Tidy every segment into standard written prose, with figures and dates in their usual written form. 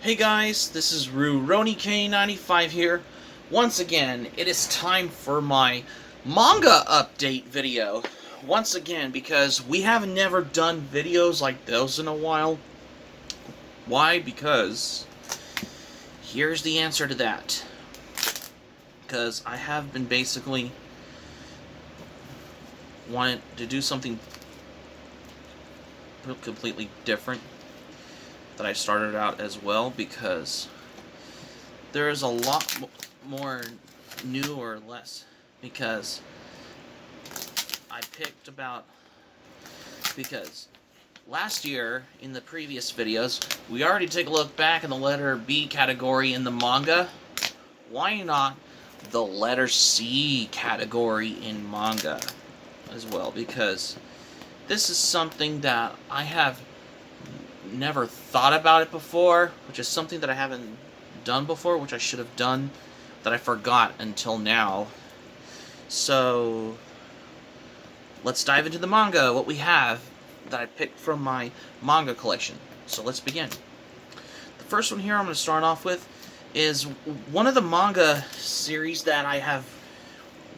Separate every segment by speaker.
Speaker 1: Hey guys, this is RuRoniK95 here. Once again, it is time for my manga update video. Once again, because we have never done videos like those in a while. Why? Because here's the answer to that. Because I have been basically wanted to do something completely different that I started out as well, because there is a lot more new or less, because I picked because last year in the previous videos we already take a look back in the letter B category in the manga. Why not the letter C category in manga as well? Because this is something that I have never thought about it before, which is something that I haven't done before, which I should have done, that I forgot until now. So let's dive into the manga, what we have that I picked from my manga collection. So let's begin. The first one here I'm going to start off with is one of the manga series that I have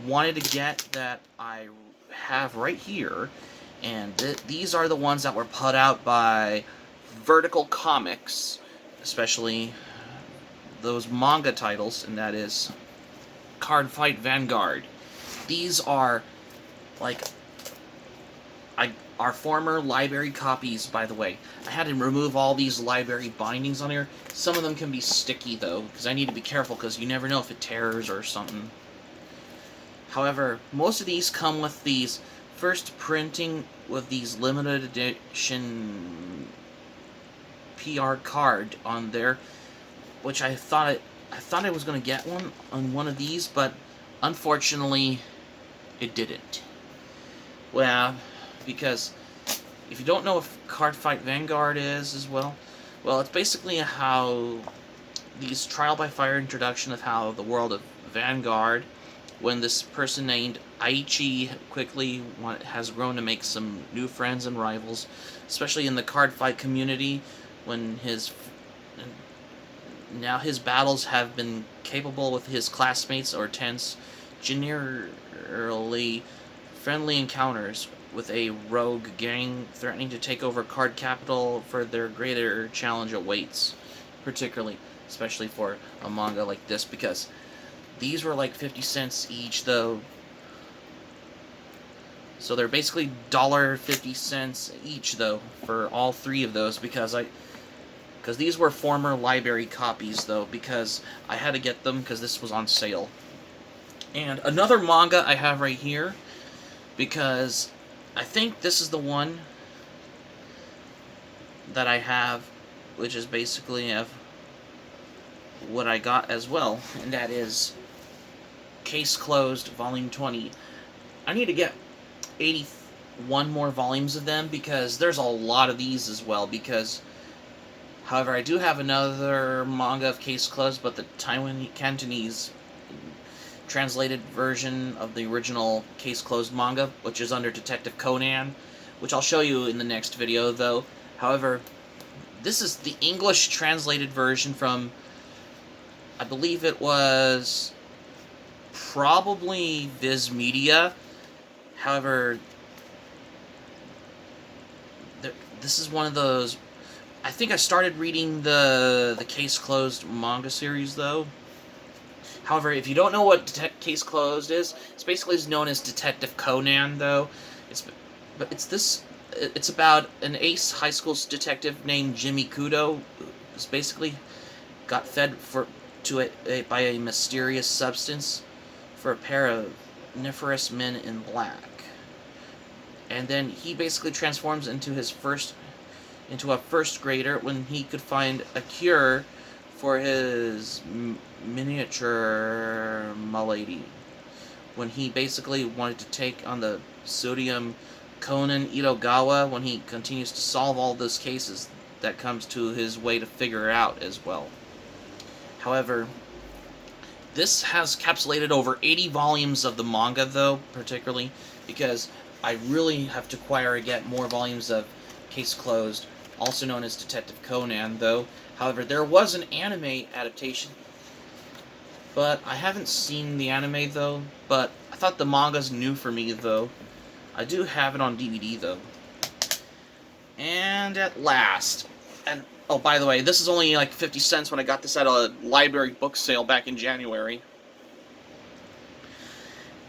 Speaker 1: wanted to get, that I have right here, and these are the ones that were put out by Vertical Comics, especially those manga titles, and that is Card Fight Vanguard. These are like our former library copies, by the way. I had to remove all these library bindings on here. Some of them can be sticky though, because I need to be careful, because you never know if it tears or something. However, most of these come with these first printing with these limited edition PR card on there, which I thought I was going to get one on one of these, but unfortunately it didn't. Well, because if you don't know what Card Fight Vanguard is as well, it's basically how these trial by fire introduction of how the world of Vanguard, when this person named Aichi quickly has grown to make some new friends and rivals, especially in the card fight community, when now his battles have been capable with his classmates or tense, generally friendly encounters with a rogue gang threatening to take over card capital for their greater challenge awaits, especially for a manga like this, because these were like 50 cents each though. So they're basically $1.50 each though for all three of those, because these were former library copies though, because I had to get them because this was on sale. And another manga I have right here, because I think this is the one that I have, which is basically what I got as well, and that is Case Closed Volume 20. I need to get 81 more volumes of them, because there's a lot of these as well, however, I do have another manga of Case Closed, but the Taiwan Cantonese translated version of the original Case Closed manga, which is under Detective Conan, which I'll show you in the next video though. However, this is the English translated version from, I believe it was probably Viz Media. However, this is one of those. I think I started reading the Case Closed manga series though. However, if you don't know what Case Closed is, it's basically known as Detective Conan though. It's about an ace high school detective named Jimmy Kudo, who's basically got fed by a mysterious substance for a pair of nefarious men in black. And then he basically transforms into a first grader when he could find a cure for his miniature malady, when he basically wanted to take on the sodium Conan Itogawa, when he continues to solve all those cases that comes to his way to figure out as well. However, this has capsulated over 80 volumes of the manga though, particularly because I really have to acquire and get more volumes of Case Closed, also known as Detective Conan, though. However, there was an anime adaptation, but I haven't seen the anime, though. But I thought the manga's new for me, though. I do have it on DVD, though. And at last, and oh, by the way, this is only like 50 cents when I got this at a library book sale back in January.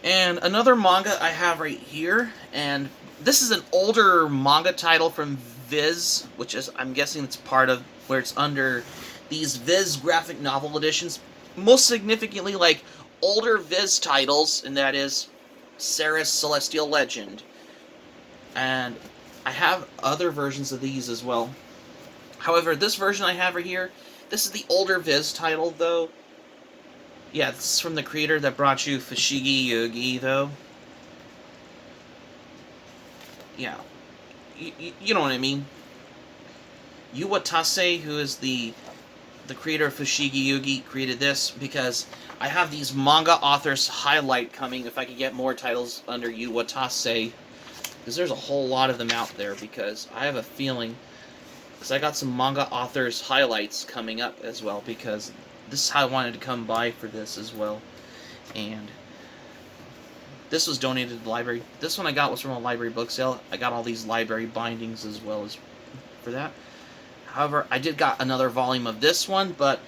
Speaker 1: And another manga I have right here, and this is an older manga title from Viz, which is, I'm guessing it's part of where it's under these Viz graphic novel editions. Most significantly, like, older Viz titles, and that is Sarah's Celestial Legend. And I have other versions of these as well. However, this version I have right here, this is the older Viz title, though. Yeah, this is from the creator that brought you Fushigi Yugi, though. Yeah. You know what I mean. Yu Watase, who is the creator of Fushigi Yugi, created this because I have these manga authors highlight coming if I could get more titles under Yu Watase. Because there's a whole lot of them out there, because I have a feeling, because I got some manga authors highlights coming up as well, because this is how I wanted to come by for this as well. And this was donated to the library. This one I got was from a library book sale. I got all these library bindings as well as for that. However, I did got another volume of this one, but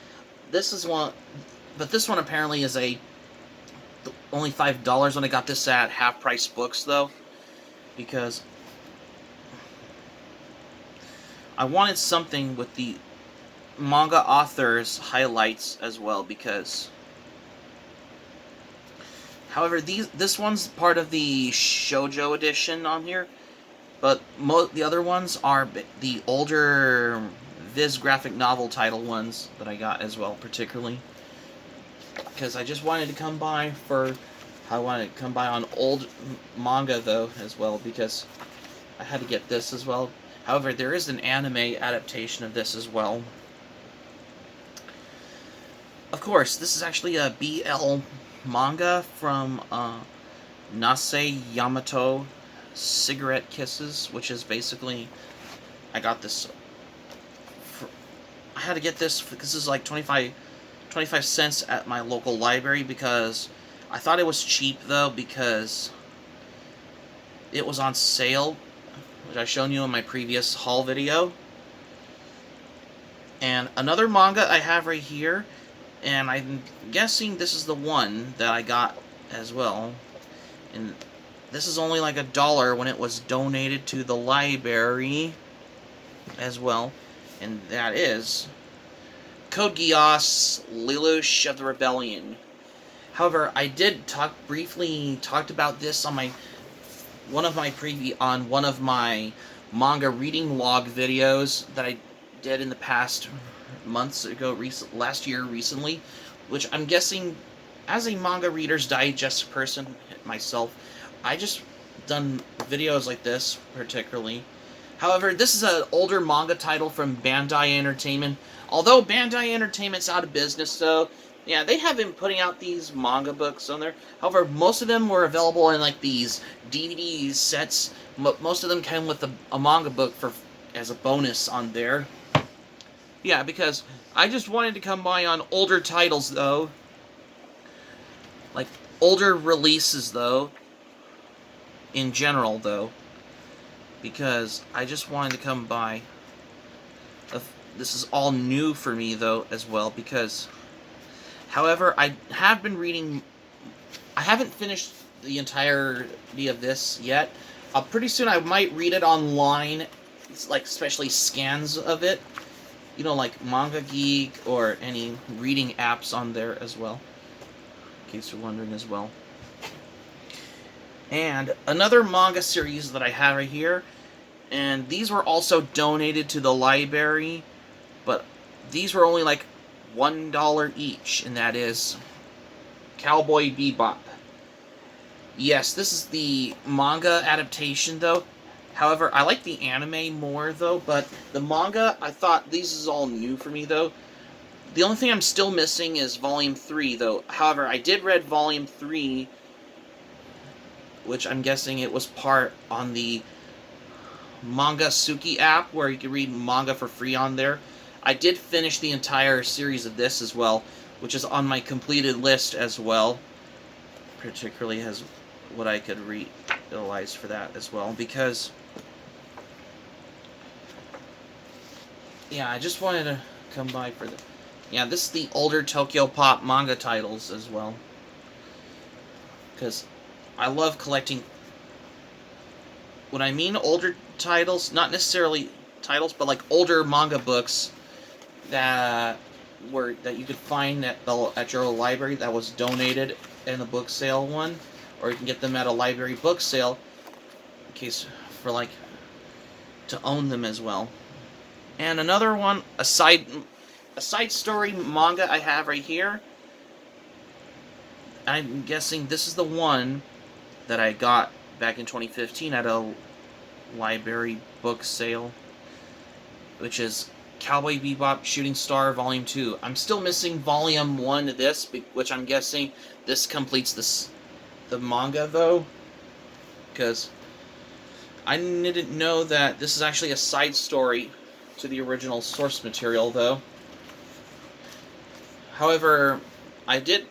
Speaker 1: this is one. But this one apparently is only $5 when I got this at Half Price Books, though, because I wanted something with the manga authors highlights as well, because however this one's part of the shoujo edition on here, but the other ones are the older Viz graphic novel title ones that I got as well, particularly because I just wanted to come by on old manga, though, as well, because I had to get this as well. However, there is an anime adaptation of this as well. Of course, this is actually a BL manga from Nase Yamato Cigarette Kisses, which is basically, I got this, I had to get this because this is like 25 cents at my local library, because I thought it was cheap, though, because it was on sale, which I've shown you in my previous haul video. And another manga I have right here, and I'm guessing this is the one that I got as well. And this is only like $1 when it was donated to the library as well. And that is Code Geass, Lelouch of the Rebellion. However, I did briefly talked about this on one of my manga reading log videos that I did in the past months ago, last year, recently, which I'm guessing, as a manga Reader's Digest person myself, I just done videos like this particularly. However, this is an older manga title from Bandai Entertainment. Although Bandai Entertainment's out of business, though, yeah, they have been putting out these manga books on there. However, most of them were available in like these DVD sets. Most of them came with a manga book as a bonus on there. Yeah, because I just wanted to come by on older titles, though. Like, older releases, though. In general, though. Because I just wanted to come by. This is all new for me, though, as well, because however, I have been reading, I haven't finished the entirety of this yet. Pretty soon I might read it online, like especially scans of it, you know, like Manga Geek or any reading apps on there as well, in case you're wondering as well. And another manga series that I have right here, and these were also donated to the library, but these were only like $1 each, and that is Cowboy Bebop. Yes, this is the manga adaptation, though. However, I like the anime more, though, but the manga, I thought these is all new for me, though. The only thing I'm still missing is Volume 3, though. However, I did read Volume 3, which I'm guessing it was part on the Manga Suki app where you can read manga for free on there. I did finish the entire series of this as well, which is on my completed list as well. Particularly has what I could realize for that as well, because yeah, I just wanted to come by for the yeah, this is the older Tokyo Pop manga titles as well, because I love collecting. When I mean older titles, not necessarily titles, but like older manga books that you could find at your library that was donated in a book sale one, or you can get them at a library book sale in case for like to own them as well. And another one, a side story manga I have right here. I'm guessing this is the one that I got back in 2015 at a library book sale, which is Cowboy Bebop Shooting Star Volume 2. I'm still missing Volume 1 of this, which I'm guessing this completes the manga, though, because I didn't know that this is actually a side story to the original source material, though. However, I did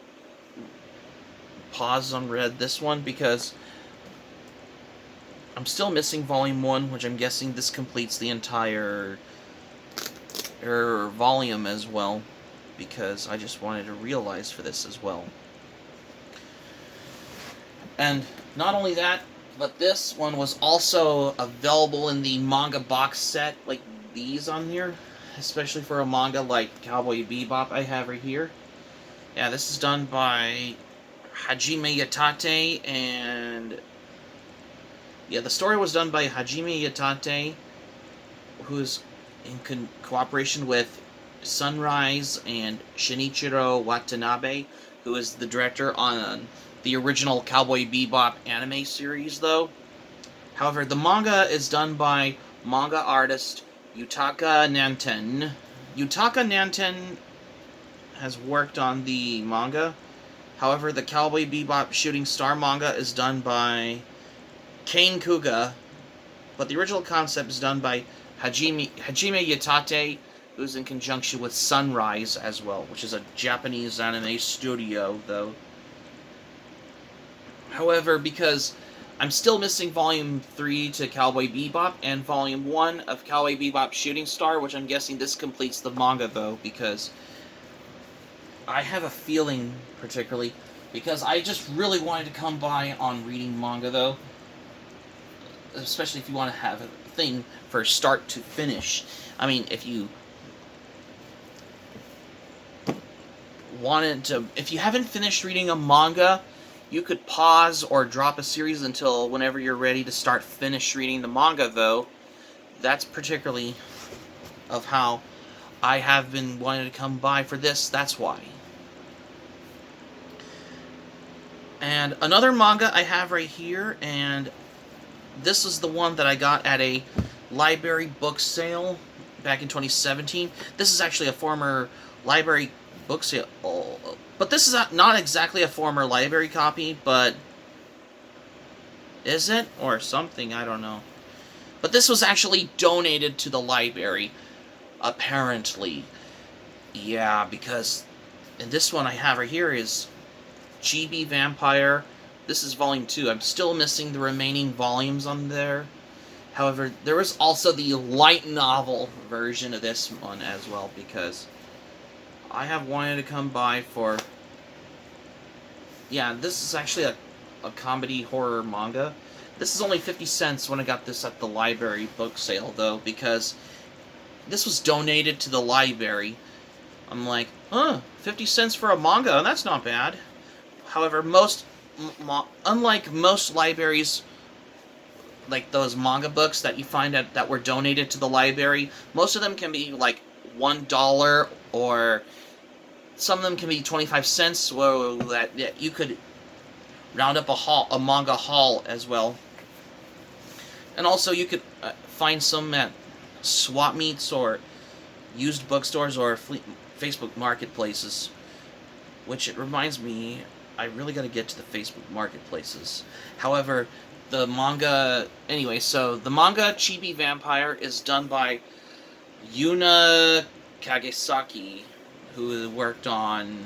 Speaker 1: pause on read this one because I'm still missing Volume 1, which I'm guessing this completes the entire volume as well, because I just wanted to realize for this as well. And not only that, but this one was also available in the manga box set, like these on here, especially for a manga like Cowboy Bebop I have right here. Yeah, this is done by Hajime Yatate, and yeah, the story was done by Hajime Yatate, who's in cooperation with Sunrise and Shinichiro Watanabe, who is the director on the original Cowboy Bebop anime series, though. However, the manga is done by manga artist Yutaka Nanten. Yutaka Nanten has worked on the manga. However, the Cowboy Bebop Shooting Star manga is done by Kane Kuga, but the original concept is done by Hajime Yatate, who's in conjunction with Sunrise as well, which is a Japanese anime studio, though. However, because I'm still missing Volume 3 to Cowboy Bebop and Volume 1 of Cowboy Bebop Shooting Star, which I'm guessing this completes the manga, though, because I have a feeling, particularly, because I just really wanted to come by on reading manga, though, especially if you want to have a thing for start to finish. I mean, if you if you haven't finished reading a manga, you could pause or drop a series until whenever you're ready to finish reading the manga, though. That's particularly of how I have been wanting to come by for this, that's why. And another manga I have right here, and this is the one that I got at a library book sale back in 2017. This is actually a former library book sale, but this is not exactly a former library copy, but is it? Or something, I don't know. But this was actually donated to the library, apparently. Yeah, because and this one I have right here is GB Vampire. This is Volume 2. I'm still missing the remaining volumes on there. However, there is also the light novel version of this one as well, because I have wanted to come by for... Yeah, this is actually a comedy horror manga. This is only 50 cents when I got this at the library book sale, though, because this was donated to the library. I'm like, 50 cents for a manga, that's not bad. However, unlike most libraries, like those manga books that you find that were donated to the library, most of them can be like $1, or some of them can be 25 cents, so that you could round up a manga haul as well. And also you could find some at swap meets or used bookstores or Facebook marketplaces, which it reminds me, I really got to get to the Facebook marketplaces. However, the manga... Anyway, so the manga Chibi Vampire is done by Yuna Kagesaki, who worked on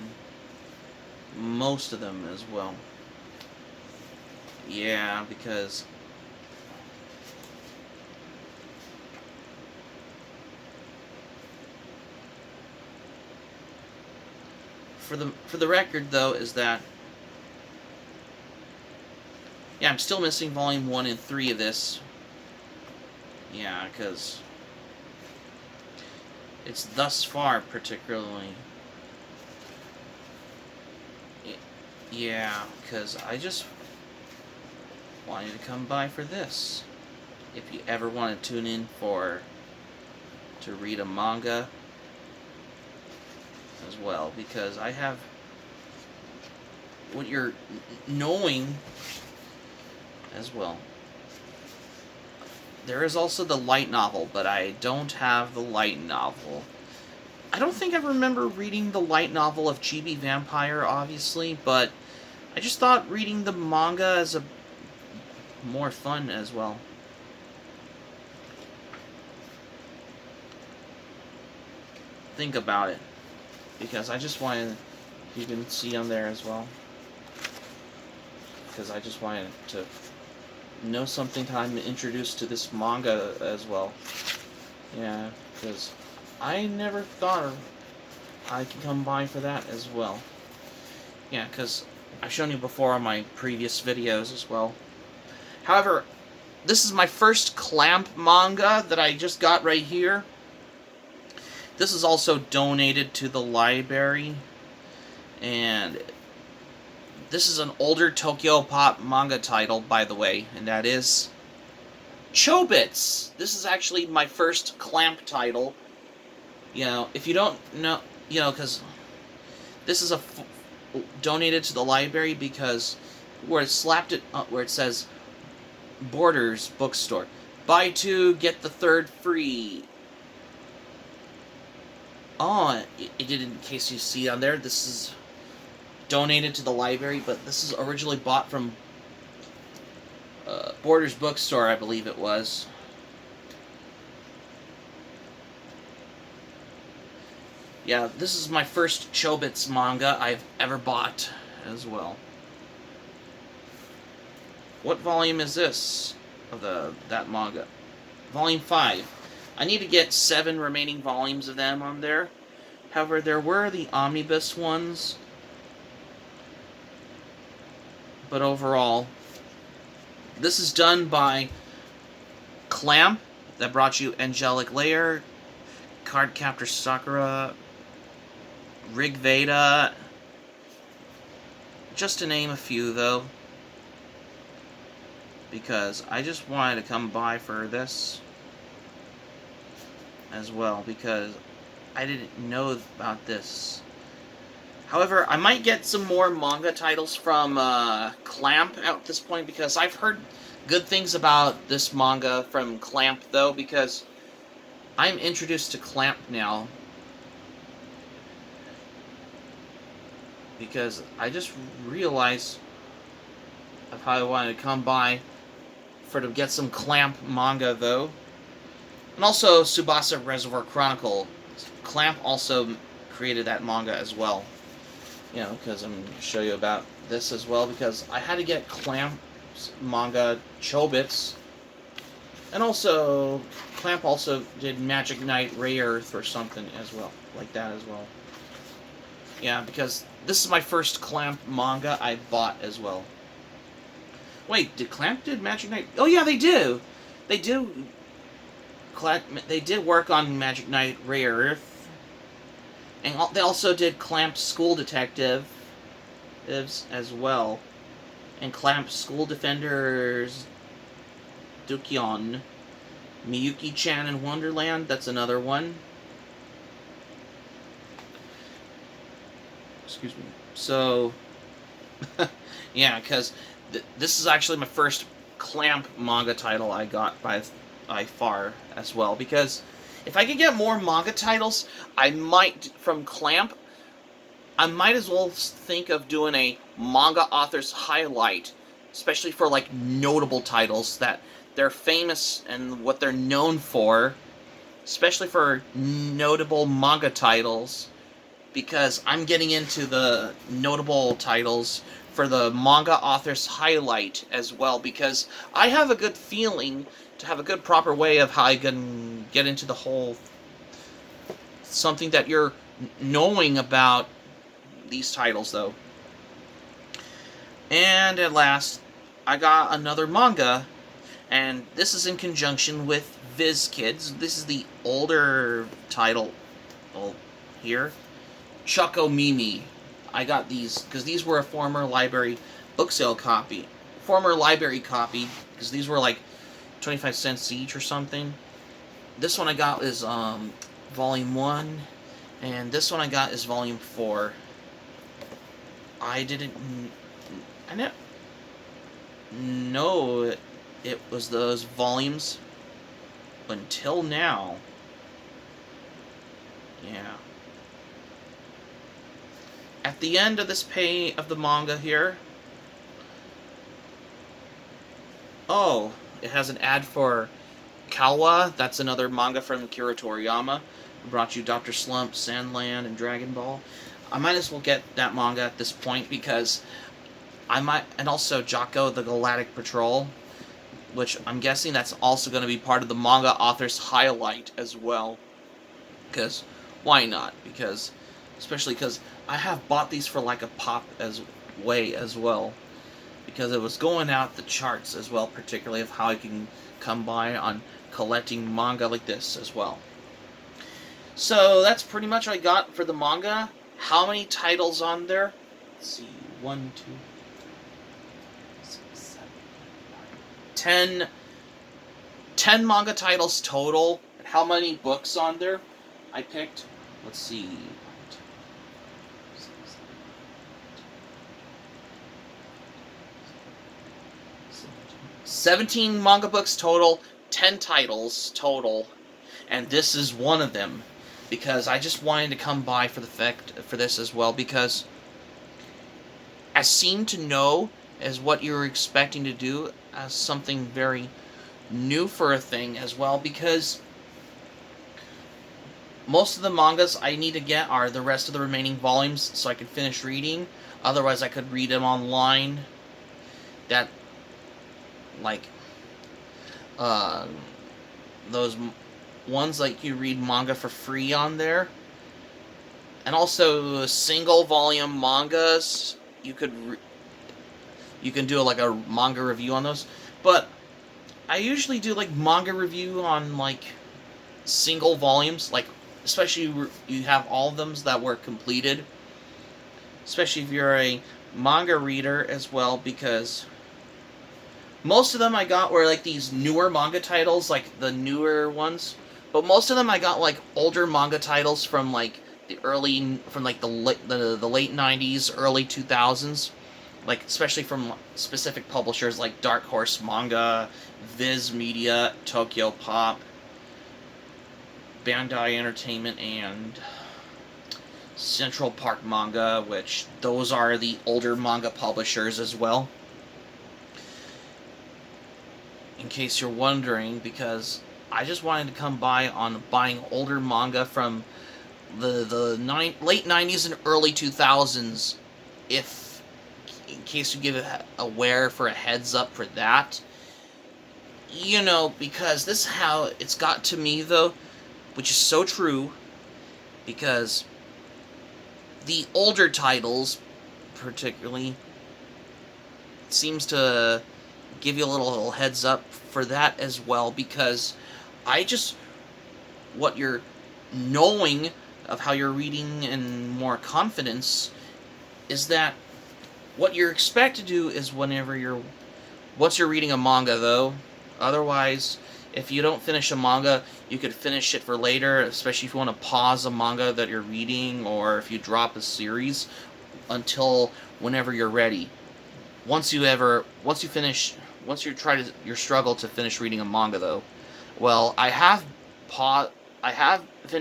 Speaker 1: most of them as well. Yeah, because... For the record, though, is that... Yeah, I'm still missing Volume 1 and 3 of this. Yeah, because... It's thus far, particularly... Yeah, because I just wanted to come by for this. If you ever want to tune in to read a manga as well, because I have what you're knowing as well. There is also the light novel, but I don't have the light novel. I don't think I remember reading the light novel of Chibi Vampire, obviously, but I just thought reading the manga as a more fun as well. Think about it, because I just wanted, you can see on there as well, because I just wanted to know something that I'm introduced to this manga as well. Yeah, because I never thought I could come by for that as well. Yeah, because I've shown you before on my previous videos as well. However, this is my first Clamp manga that I just got right here. This is also donated to the library, and this is an older Tokyo Pop manga title, by the way, and that is Chobits. This is actually my first Clamp title. You know, if you don't know, you know, because this is donated to the library, because where it slapped it, where it says Borders Bookstore, buy 2 get the 3rd free. Oh, it did, in case you see on there, this is donated to the library, but this is originally bought from Borders Bookstore, I believe it was. Yeah, this is my first Chobits manga I've ever bought as well. What volume is this of that manga? Volume 5. I need to get 7 remaining volumes of them on there. However, there were the omnibus ones. But overall, this is done by Clamp, that brought you Angelic Layer, Cardcaptor Sakura, Rig Veda, just to name a few, though, because I just wanted to come by for this as well, because I didn't know about this. However, I might get some more manga titles from Clamp at this point, because I've heard good things about this manga from Clamp, though, because I'm introduced to Clamp now. Because I just realized of how I wanted to come by to get some Clamp manga, though. And also Tsubasa Reservoir Chronicle. Clamp also created that manga as well. You know, because I'm going to show you about this as well, because I had to get Clamp's manga Chobits. And also, Clamp also did Magic Knight Ray Earth or something as well, like that as well. Yeah, because this is my first Clamp manga I bought as well. Wait, did Clamp did Magic Knight? Oh yeah, they do! They do. They did work on Magic Knight Ray Earth. And they also did Clamp School Detectives as well. And Clamp School Defenders Dukyon. Miyuki-chan in Wonderland, that's another one. Excuse me. So, yeah, because this is actually my first Clamp manga title I got by far as well. Because if I could get more manga titles, I might, from Clamp, I might as well think of doing a manga author's highlight especially for like notable titles that they're famous and what they're known for, especially for notable manga titles, because I'm getting into the notable titles for the manga author's highlight as well, because I have a good feeling to have a good proper way of how I can get into the whole something that you're knowing about these titles though. And at last, I got another manga, and this is in conjunction with Viz Kids. This is the older title here. Choco Mimi. I got these because these were a former library book sale copy. Former library copy, because these were like 25 cents each or something. This one I got is volume 1, and this one I got is volume 4. I didn't know it was those volumes until now. Yeah. At the end of this page of the manga here, oh, it has an ad for Kawa. That's another manga from Akira Toriyama. I brought you Dr. Slump, Sandland, and Dragon Ball. I might as well get that manga at this point because I might, and also Jocko the Galactic Patrol, which I'm guessing that's also going to be part of the manga author's highlight as well. Because why not? Because especially because I have bought these for like a pop as well, because it was going out the charts as well, particularly of how I can come by on collecting manga like this as well. So that's pretty much what I got for the manga. How many titles on there? Let's see, 1, 2, 6, 7, 8, 9, 10 manga titles total. And how many books on there I picked? Let's see. 17 manga books total, 10 titles total, and this is one of them, because I just wanted to come by for this as well, because I seem to know as what you're expecting to do as something very new for a thing as well, because most of the mangas I need to get are the rest of the remaining volumes so I can finish reading. Otherwise I could read them online. That, like, those ones like you read manga for free on there. And also single volume mangas, you can do like a manga review on those. But I usually do like manga review on like single volumes, like especially you have all of them that were completed. Especially if you're a manga reader as well, because most of them I got were like these newer manga titles, like the newer ones. But most of them I got like older manga titles from like the late 90s, early 2000s. Like especially from specific publishers like Dark Horse Manga, Viz Media, Tokyo Pop, Bandai Entertainment, and Central Park Manga, which those are the older manga publishers as well. In case you're wondering, because I just wanted to come by on buying older manga from the late 90s and early 2000s, in case you give a heads up for that. You know, because this is how it's got to me, though, which is so true, because the older titles, particularly, seems to give you a little heads up for that as well, because what you're knowing of how you're reading and more confidence is that what you're expected to do is once you're reading a manga, though. Otherwise, if you don't finish a manga, you could finish it for later, especially if you want to pause a manga that you're reading, or if you drop a series until whenever you're ready. Once you struggle to finish reading a manga, though. Well, I haven't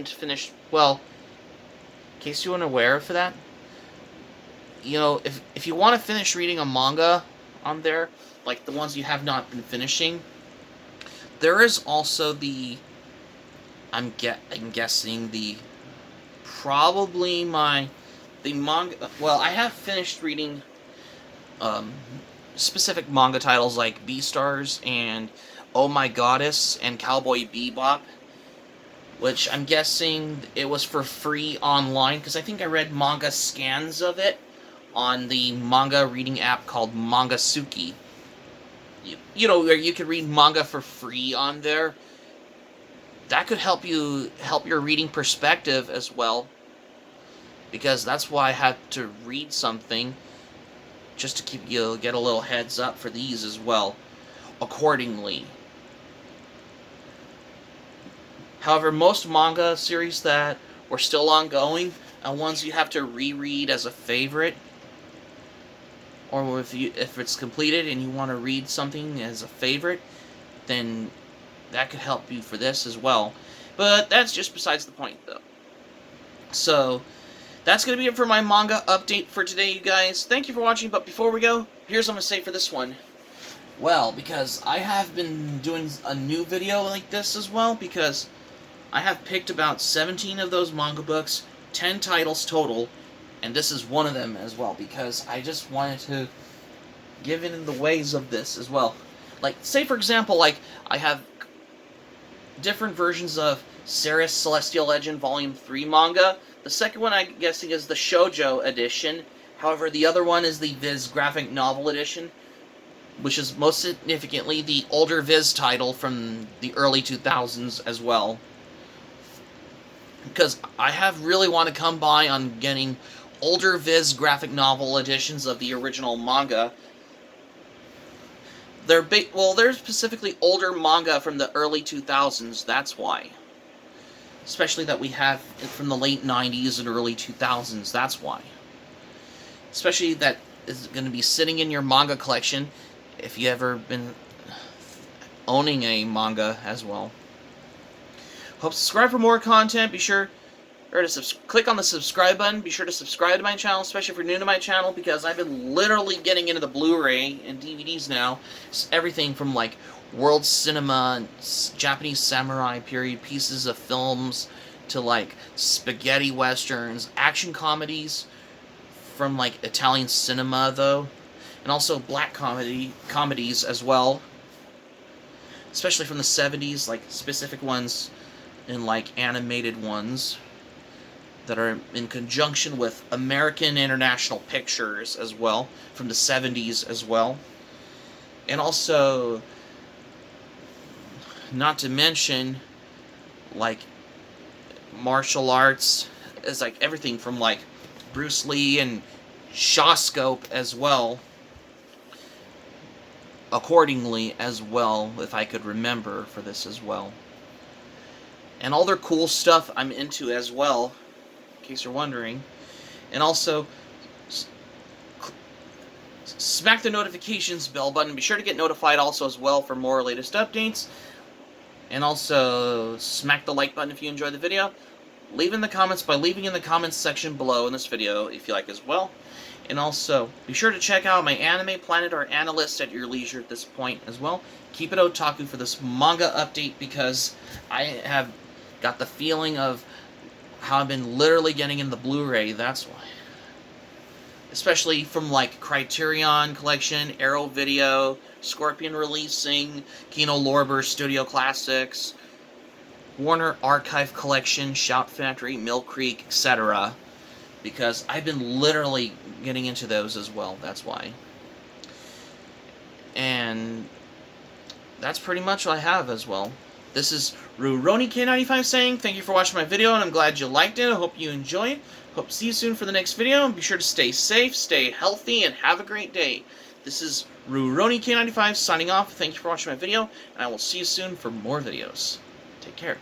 Speaker 1: finished, well, in case you weren't aware of that, you know, if you want to finish reading a manga on there, like the ones you have not been finishing. There is also I'm guessing probably the manga. Well, I have finished reading um, specific manga titles like Beastars and Oh My Goddess and Cowboy Bebop, which I'm guessing it was for free online, because I think I read manga scans of it on the manga reading app called Mangasuki. You know, where you could read manga for free on there. That could help your reading perspective as well, because that's why I had to read something, just to get a little heads up for these as well, accordingly. However, most manga series that were still ongoing are ones you have to reread as a favorite, or if it's completed and you want to read something as a favorite, then that could help you for this as well. But that's just besides the point, though. So that's going to be it for my manga update for today, you guys. Thank you for watching, but before we go, here's what I'm going to say for this one. Well, because I have been doing a new video like this as well, because I have picked about 17 of those manga books, 10 titles total, and this is one of them as well, because I just wanted to give in the ways of this as well. Like, say for example, like, I have different versions of Ceres Celestial Legend Volume 3 manga. The second one, I'm guessing, is the Shoujo edition. However, the other one is the Viz graphic novel edition, which is most significantly the older Viz title from the early 2000s as well. Because I have really want to come by on getting older Viz graphic novel editions of the original manga. They're specifically older manga from the early 2000s, that's why. Especially that we have from the late 90s and early 2000s, that's why. Especially that is going to be sitting in your manga collection if you ever been owning a manga as well. Hope to subscribe for more content. Be sure to click on the subscribe button. Be sure to subscribe to my channel, especially if you're new to my channel, because I've been literally getting into the Blu-ray and DVDs now. It's everything from like world cinema, Japanese samurai period pieces of films, to like spaghetti westerns, action comedies from like Italian cinema though, and also black comedies as well, especially from the 70s, like specific ones and like animated ones that are in conjunction with American International Pictures as well, from the 70s as well. And also, not to mention, like, martial arts, is like everything from like Bruce Lee and Shawscope as well, accordingly as well, if I could remember for this as well. And all their cool stuff I'm into as well, in case you're wondering. And also, smack the notifications bell button. Be sure to get notified also as well for more latest updates. And also, smack the like button if you enjoyed the video. Leave in the comments by leaving in the comments section below in this video if you like as well. And also, be sure to check out my Anime Planet or Analyst at your leisure at this point as well. Keep it otaku for this manga update, because I have got the feeling of how I've been literally getting in the Blu-ray, that's why. Especially from like Criterion Collection, Arrow Video, Scorpion Releasing, Kino Lorber Studio Classics, Warner Archive Collection, Shout Factory, Mill Creek, etc. Because I've been literally getting into those as well, that's why. And that's pretty much what I have as well. This is RuRoniK95 saying thank you for watching my video, and I'm glad you liked it. I hope you enjoyed. Hope to see you soon for the next video, and be sure to stay safe, stay healthy, and have a great day. This is RuRoniK95 signing off. Thank you for watching my video, and I will see you soon for more videos. Take care.